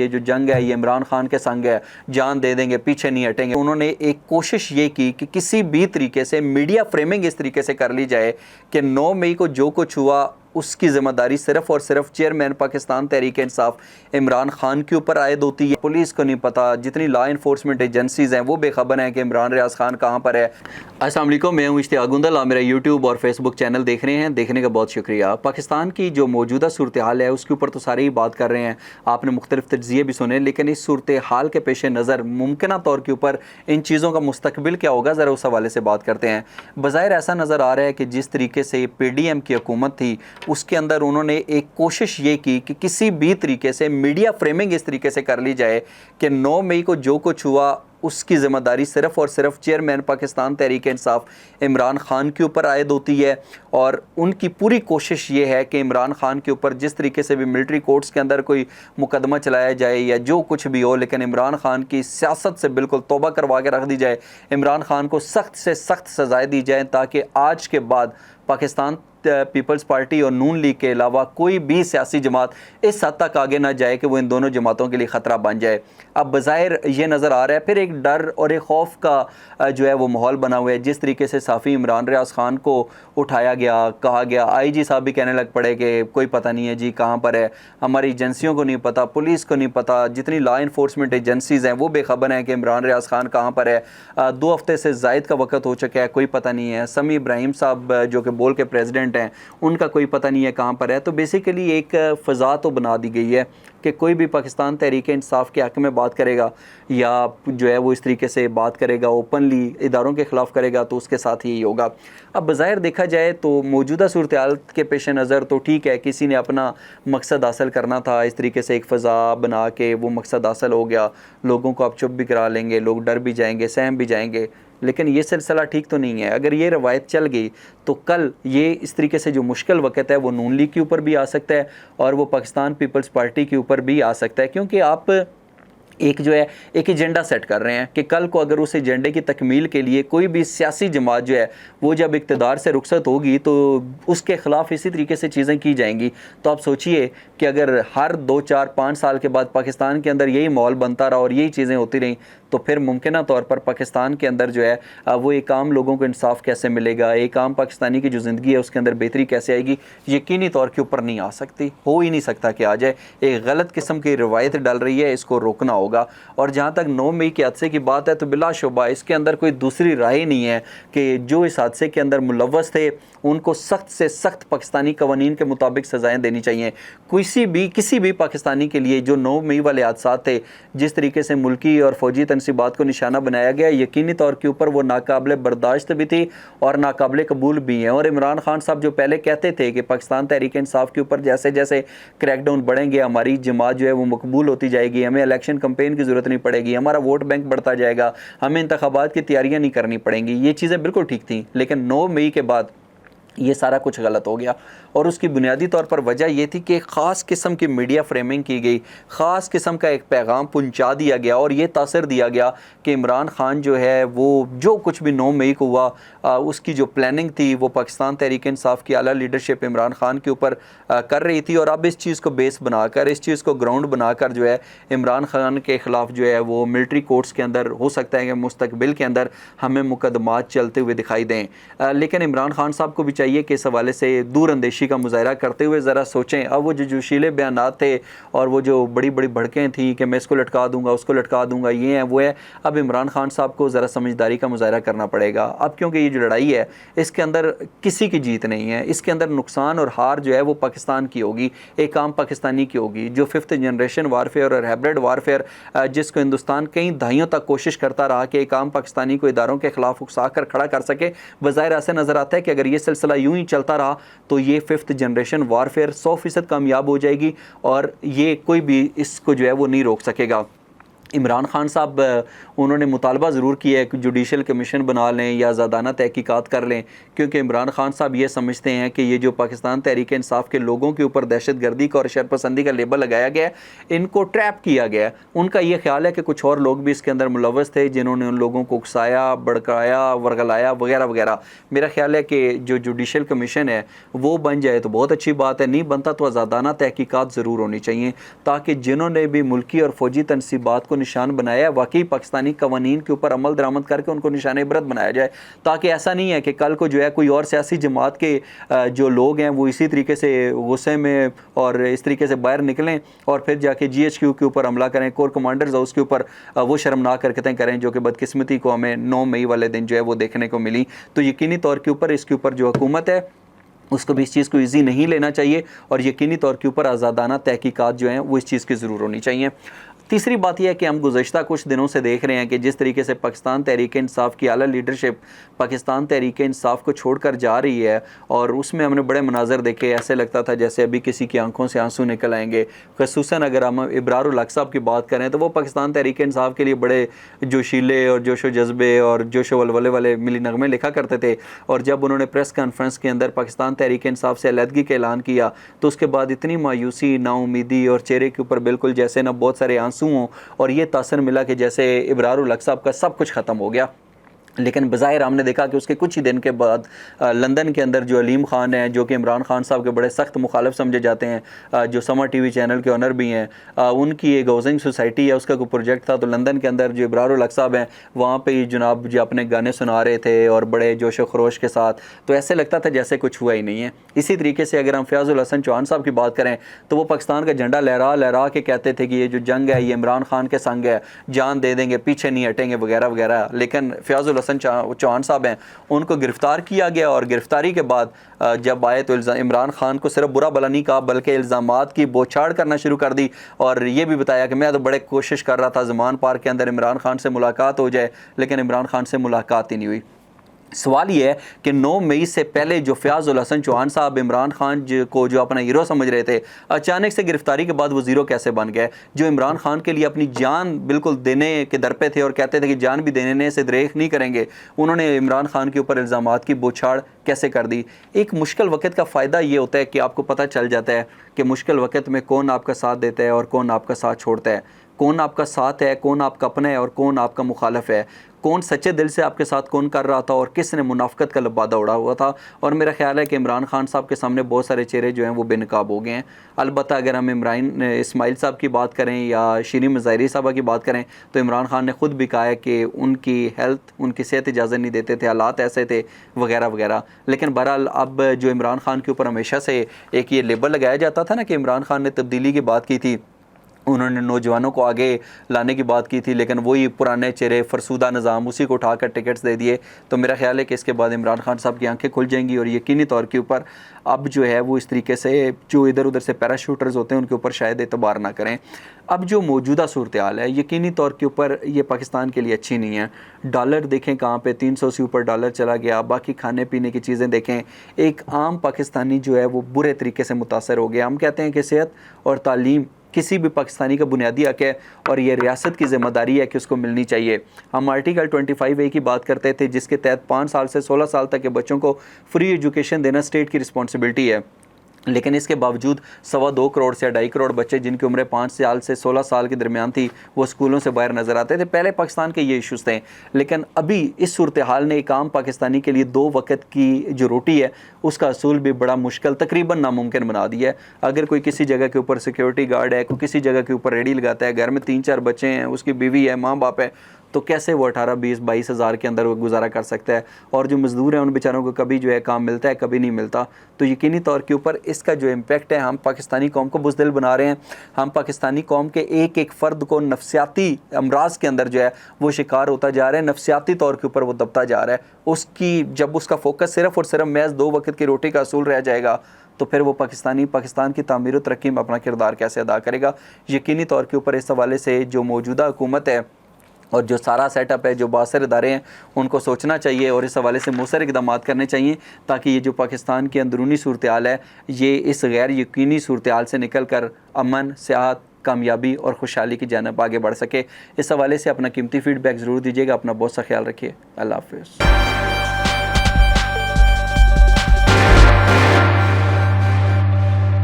ये जो जंग है ये इमरान खान के संग है, जान दे देंगे, पीछे नहीं हटेंगे। उन्होंने एक कोशिश ये की कि किसी भी तरीके से मीडिया फ्रेमिंग इस तरीके से कर ली जाए कि 9 मई को जो कुछ हुआ उसकी ज़िम्मेदारी सिर्फ़ और सिर्फ चेयरमैन पाकिस्तान तहरीक इंसाफ इमरान खान के ऊपर आयद होती है। पुलिस को नहीं पता, जितनी लॉ इन्फोर्समेंट एजेंसीज़ हैं वो बेखबर हैं कि इमरान रियाज खान कहाँ पर है। अस्सलाम वालेकुम, मैं हूँ इश्तियाक गुंदल। आप मेरा यूट्यूब और फेसबुक चैनल देख रहे हैं, देखने का बहुत शुक्रिया। पाकिस्तान की जो मौजूदा सूरत हाल है उसके ऊपर तो सारे ही बात कर रहे हैं, आपने मुख्तलिफ तज्ज़िये भी सुने, लेकिन इस सूरत हाल के पेश नज़र मुमकिन तौर के ऊपर इन चीज़ों का मुस्तकबिल क्या होगा, ज़रा उस हवाले से बात करते हैं। बज़ाहिर ऐसा नज़र आ रहा है कि जिस तरीके से PDM की हुकूमत थी उसके अंदर उन्होंने एक कोशिश ये की कि किसी भी तरीके से मीडिया फ्रेमिंग इस तरीके से कर ली जाए कि 9 मई को जो कुछ हुआ उसकी ज़िम्मेदारी सिर्फ़ और सिर्फ चेयरमैन पाकिस्तान तहरीक इंसाफ इमरान खान के ऊपर आयद होती है। और उनकी पूरी कोशिश ये है कि इमरान खान के ऊपर जिस तरीके से भी मिलिट्री कोर्ट्स के अंदर कोई मुकदमा चलाया जाए या जो कुछ भी हो, लेकिन इमरान खान की सियासत से बिल्कुल तौबा करवा के रख दी जाए, इमरान खान को सख्त से सख्त सज़ाएँ दी जाएँ ताकि आज के बाद पाकिस्तान पीपल्स पार्टी और नून लीग के अलावा कोई भी सियासी जमात इस हद तक आगे ना जाए कि वो इन दोनों जमातों के लिए ख़तरा बन जाए। अब बज़ाहिर ये नज़र आ रहा है फिर एक डर और एक खौफ का जो है वो माहौल बना हुआ है। जिस तरीके से साफ़ी इमरान रियाज खान को उठाया गया, कहा गया, IG साहब भी कहने लग पड़े कि कोई पता नहीं है जी कहाँ पर है, हमारी एजेंसियों को नहीं पता, पुलिस को नहीं पता, जितनी लॉ इन्फोर्समेंट एजेंसीज़ हैं वो बेखबर हैं कि इमरान रियाज खान कहाँ पर है। 2 हफ्ते से ज़ायद का वक्त हो चुका है, कोई पता नहीं है। समी इब्राहिम साहब जो कि बोल के प्रेसिडेंट हैं, उनका कोई पता नहीं है कहाँ पर है। तो बेसिकली एक फ़ज़ा तो बना दी गई है कि कोई भी पाकिस्तान तहरीक इंसाफ के हक़ में बात करेगा या जो है वो इस तरीके से बात करेगा, ओपनली इदारों के ख़िलाफ़ करेगा, तो उसके साथ यही होगा। अब बज़ाहिर देखा जाए तो मौजूदा सूरत हाल के पेश नज़र तो ठीक है, किसी ने अपना मकसद हासिल करना था, इस तरीके से एक फ़ज़ा बना के वो मकसद हासिल हो गया, लोगों को आप चुप भी करा लेंगे, लोग डर भी जाएंगे, सहम भी जाएंगे। लेकिन ये सिलसिला ठीक तो नहीं है। अगर ये रवायत चल गई तो कल ये इस तरीके से जो मुश्किल वक्त है वो नून लीग के ऊपर भी आ सकता है और वो पाकिस्तान पीपल्स पार्टी के ऊपर भी आ सकता है, क्योंकि आप एक जो है एक एजेंडा सेट कर रहे हैं कि कल को अगर उस एजेंडे की तकमील के लिए कोई भी सियासी जमात जो है वो जब इक़्तिदार से रुखसत होगी तो उसके ख़िलाफ़ इसी तरीके से चीज़ें की जाएंगी। तो आप सोचिए कि अगर हर 2, 4, 5 साल के बाद पाकिस्तान के अंदर यही माहौल बनता रहा और यही चीज़ें होती रहीं तो फिर मुमकिन तौर पर पाकिस्तान के अंदर जो है वो एक आम लोगों को इंसाफ कैसे मिलेगा, एक आम पाकिस्तानी की जो ज़िंदगी है उसके अंदर बेहतरी कैसे आएगी, यकीनी तौर के ऊपर नहीं आ सकती, हो ही नहीं सकता कि आ जाए। एक गलत किस्म की रवायत डल रही है, इसको रोकना होगा। और जहाँ तक 9 मई के हादसे की बात है तो बिलाशुबा इसके अंदर कोई दूसरी राय नहीं है कि जो इस हादसे के अंदर मुलव्वस थे उनको सख्त से सख्त पाकिस्तानी कवानीन के मुताबिक सज़ाएँ देनी चाहिए। किसी भी पाकिस्तानी के लिए जो 9 मई वाले हादसा थे, जिस तरीके से मुल्की और फ़ौजी तनसीबात को निशाना बनाया गया, यकीनी तौर के ऊपर वो नाकाबिले बर्दाश्त भी थी और नाकाबिले कबूल भी हैं। और इमरान खान साहब जो पहले कहते थे कि पाकिस्तान तहरीक इंसाफ के ऊपर जैसे जैसे क्रैकडाउन बढ़ेंगे हमारी जमात जो है वो मकबूल होती जाएगी, हमें इलेक्शन कैंपेन की ज़रूरत नहीं पड़ेगी, हमारा वोट बैंक बढ़ता जाएगा, हमें इंतखाबात की तैयारियाँ नहीं करनी पड़ेंगी, ये चीज़ें बिल्कुल ठीक थी। लेकिन 9 मई के बाद ये सारा कुछ गलत हो गया और उसकी बुनियादी तौर पर वजह ये थी कि एक ख़ास किस्म की मीडिया फ्रेमिंग की गई, ख़ास किस्म का एक पैगाम पहुंचा दिया गया और ये तासर दिया गया कि इमरान खान जो है वो जो कुछ भी 9 मई को हुआ उसकी जो प्लानिंग थी वो पाकिस्तान तहरीक इंसाफ की आला लीडरशिप इमरान खान के ऊपर कर रही थी। और अब इस चीज़ को बेस बनाकर, इस चीज़ को ग्राउंड बनाकर जो है इमरान खान के ख़िलाफ़ जो है वो मिलिट्री कोर्ट्स के अंदर हो सकता है कि मुस्तकबिल के अंदर हमें मुकदमात चलते हुए दिखाई दें। लेकिन इमरान खान साहब को भी चाहिए कि इस हवाले से दूर अंदेशी का मुजाहरा करते हुए ज़रा सोचें। अब वो जो जोशीले बयानात थे और वो जो बड़ी बड़ी भड़कें थी कि मैं इसको लटका दूंगा, उसको लटका दूंगा, ये है वो है, अब इमरान खान साहब को ज़रा समझदारी का मुजाहरा करना पड़ेगा। अब क्योंकि ये जो लड़ाई है इसके अंदर किसी की जीत नहीं है, इसके अंदर नुकसान और हार जो है वो पाकिस्तान की होगी, एक आम पाकिस्तानी की होगी। जो 5th जनरेशन वारफेयर और हाइब्रिड वारफेयर जिसको हिंदुस्तान कई दहाइयों तक कोशिश करता रहा कि एक आम पाकिस्तानी को इदारों के ख़िलाफ़ उकसा कर खड़ा कर सके, बज़ाहिर ऐसे नज़र आता है कि अगर ये सिलसिला यूँ ही चलता रहा तो ये 5th जनरेशन वारफेयर 100% कामयाब हो जाएगी और ये कोई भी इसको जो है वो नहीं रोक सकेगा। इमरान खान साहब उन्होंने मुतालबा ज़रूर किया है कि जुडिशल कमीशन बना लें या ज़ादाना तहकीकात कर लें, क्योंकि इमरान खान साहब ये समझते हैं कि ये जो पाकिस्तान तहरीक इंसाफ के लोगों के ऊपर दहशतगर्दी का और शरपसंदी का लेबल लगाया गया है, इनको ट्रैप किया गया है। उनका ये ख्याल है कि कुछ और लोग भी इसके अंदर मुलव्वस थे जिन्होंने उन लोगों को उकसाया, भड़काया, वर्गलाया वगैरह वगैरह। मेरा ख्याल है कि जो जुडिशल कमीशन है वो बन जाए तो बहुत अच्छी बात है, नहीं बनता तो आज़ादाना तहकीकात ज़रूर होनी चाहिए, ताकि जिन्होंने भी मुल्की और फौजी तनसीबात को निशान बनाया वाकई पाकिस्तानी कवानीन के ऊपर अमल दरामद करके उनको निशान इबरत बनाया जाए, ताकि ऐसा नहीं है कि कल को जो है कोई और सियासी जमात के जो लोग हैं वो इसी तरीके से गुस्से में और इस तरीके से बाहर निकलें और फिर जाके GHQ के ऊपर हमला करें, कोर कमांडर्स हाउस के ऊपर वो शर्मनाक हरकतें करें जो कि बदकिस्मती को हमें 9 मई वाले दिन जो है वो देखने को मिली। तो यकीनी तौर के ऊपर इसके ऊपर जो हुकूमत है उसको भी इस चीज़ को ईजी नहीं लेना चाहिए और यकीनी तौर के ऊपर आज़ादाना तहकीकात जो हैं वो इस चीज़ की ज़रूर होनी चाहिए। तीसरी बात यह है कि हम गुज़श्ता कुछ दिनों से देख रहे हैं कि जिस तरीके से पाकिस्तान तहरीक इंसाफ की आला लीडरशिप पाकिस्तान तहरीक इंसाफ को छोड़कर जा रही है और उसमें हमने बड़े मनाजर देखे, ऐसे लगता था जैसे अभी किसी की आंखों से आंसू निकल आएंगे। ख़ुसूसन अगर हम इब्रारुल हक साहब की बात करें तो वो पाकिस्तान तहरीक इंसाफ के लिए बड़े जोशीले और जोशो जज्बे और जोशो वलवले वाले मिली नगमे लिखा करते थे, और जब उन्होंने प्रेस कॉन्फ्रेंस के अंदर पाकिस्तान तहरीक इंसाफ से अलहदगी का ऐलान किया तो उसके बाद इतनी मायूसी, नाउमीदी और चेहरे के ऊपर बिल्कुल जैसे ना बहुत सारे आंसू हों और ये तासर मिला कि जैसे इब्रारुल हक साहब का सब कुछ ख़त्म हो गया। लेकिन बज़ाहिर हमने देखा कि उसके कुछ ही दिन के बाद लंदन के अंदर जो अलीम ख़ान हैं, जो कि इमरान खान साहब के बड़े सख्त मुखालिफ समझे जाते हैं, जो समर TV चैनल के ऑनर भी हैं, उनकी एक हाउसिंग सोसाइटी है, उसका कोई प्रोजेक्ट था। तो लंदन के अंदर जो इब्रारुल हक साहब हैं वहाँ पे जनाब जो अपने गाने सुना रहे थे और बड़े जोश व खरोश के साथ, तो ऐसे लगता था जैसे कुछ हुआ ही नहीं है। इसी तरीके से अगर हम फ़याज़ुल हसन चौहान साहब की बात करें तो वो पाकिस्तान का झंडा लहरा लहरा के कहते थे कि ये जो जंग है ये इमरान खान के संग है, जान दे देंगे, पीछे नहीं हटेंगे वगैरह वगैरह। लेकिन फ़याज़ुल हसन चौहान साहब हैं उनको गिरफ़्तार किया गया और गिरफ़्तारी के बाद जब आए तो इमरान खान को सिर्फ बुरा भला नहीं कहा बल्कि इल्ज़ामात की बौछार करना शुरू कर दी और ये भी बताया कि मैं तो बड़े कोशिश कर रहा था ज़मान पार्क के अंदर इमरान खान से मुलाकात हो जाए, लेकिन इमरान खान से मुलाकात ही नहीं हुई। सवाल ये है कि 9 मई से पहले जो फ़याज़ुल हसन चौहान साहब इमरान खान को जो अपना हीरो समझ रहे थे, अचानक से गिरफ्तारी के बाद वो ज़ीरो कैसे बन गए? जो इमरान खान के लिए अपनी जान बिल्कुल देने के दर पे थे और कहते थे कि जान भी देने से दरेख नहीं करेंगे, उन्होंने इमरान खान के ऊपर इल्ज़ामात की बौछार कैसे कर दी? एक मुश्किल वक़्त का फ़ायदा ये होता है कि आपको पता चल जाता है कि मुश्किल वक़्त में कौन आपका साथ देता है और कौन आपका साथ छोड़ता है, कौन आपका साथ है, कौन आपका अपना है और कौन आपका मुखालिफ है, कौन सच्चे दिल से आपके साथ कौन कर रहा था और किसने मुनाफ़िकत का लबादा उड़ा हुआ था। और मेरा ख्याल है कि इमरान खान साहब के सामने बहुत सारे चेहरे जो हैं वो बेनकाब हो गए हैं। अलबत्ता अगर हम इमरान इस्माइल साहब की बात करें या शीरीन मज़ाहिरी साहबा की बात करें तो इमरान खान ने ख़ुद भी कहा है कि उनकी हेल्थ, उनकी सेहत इजाज़त नहीं देते थे, हालात ऐसे थे वगैरह वगैरह। लेकिन बहरहाल अब जो इमरान खान के ऊपर हमेशा से एक ये लेबल लगाया जाता था ना कि इमरान खान ने तब्दीली की बात की थी, उन्होंने नौजवानों को आगे लाने की बात की थी, लेकिन वही पुराने चेहरे, फरसूदा निज़ाम, उसी को उठाकर टिकट्स दे दिए। तो मेरा ख्याल है कि इसके बाद इमरान खान साहब की आंखें खुल जाएंगी और यकीनी तौर के ऊपर अब जो है वो इस तरीके से जो इधर उधर से पैराशूटर्स होते हैं उनके ऊपर शायद एतबार ना करें। अब जो मौजूदा सूरत हाल है यकीनी तौर के ऊपर ये पाकिस्तान के लिए अच्छी नहीं है। डॉलर देखें कहाँ पे 300 से ऊपर डॉलर चला गया, बाकी खाने पीने की चीज़ें देखें, एक आम पाकिस्तानी जो है वो बुरे तरीके से मुतासर हो गया। हम कहते हैं कि सेहत और तालीम किसी भी पाकिस्तानी का बुनियादी हक है और ये रियासत की ज़िम्मेदारी है कि उसको मिलनी चाहिए। हम आर्टिकल 25A की बात करते थे जिसके तहत 5 साल से 16 साल तक के बच्चों को फ्री एजुकेशन देना स्टेट की रिस्पॉन्सिबिलिटी है, लेकिन इसके बावजूद 2.25 करोड़ से 2.5 करोड़ बच्चे जिनकी उम्रें 5 साल से 16 साल के दरमियान थी वो स्कूलों से बाहर नज़र आते थे। पहले पाकिस्तान के ये इशूज़ थे, लेकिन अभी इस सूरत हाल ने एक आम पाकिस्तानी के लिए 2 वक्त की जो रोटी है उसका असूल भी बड़ा मुश्किल, तकरीबन नामुमकिन बना दिया है। अगर कोई किसी जगह के ऊपर सिक्योरिटी गार्ड है, कोई किसी जगह के ऊपर रेडी लगाता है, घर में 3-4 बच्चे हैं, उसकी बीवी है, माँ बाप है, तो कैसे वो 18-20-22 हज़ार के अंदर वो गुजारा कर सकता है? और जो मज़दूर हैं उन बेचारों को कभी जो है काम मिलता है, कभी नहीं मिलता। तो यकीनी तौर के ऊपर इसका जो इम्पेक्ट है, हम पाकिस्तानी कौम को बुज़दिल बना रहे हैं। हम पाकिस्तानी कौम के एक एक फ़र्द को नफसियाती अमराज के अंदर जो है वो शिकार होता जा रहा है, नफसियाती तौर के ऊपर वो दबता जा रहा है। उसकी जब उसका फोकस सिर्फ़ और सिर्फ महज 2 वक्त की रोटी का असूल रह जाएगा तो फिर वो पाकिस्तान की तामीर व तरक्की में अपना किरदार कैसे अदा करेगा? यकीनी तौर के ऊपर इस हवाले से जो मौजूदा हुकूमत है और जो सारा सेटअप है, जो बासर इदारे हैं, उनको सोचना चाहिए और इस हवाले से मौसर इक़दामात करने चाहिए ताकि ये जो पाकिस्तान की अंदरूनी सूरत हाल है ये इस गैर यकीनी सूरत हाल से निकल कर अमन, सेहत, कामयाबी और खुशहाली की जानब आगे बढ़ सके। इस हवाले से अपना कीमती फीडबैक ज़रूर दीजिएगा। अपना बहुत सा ख्याल रखिए। अल्लाह हाफ़िज़।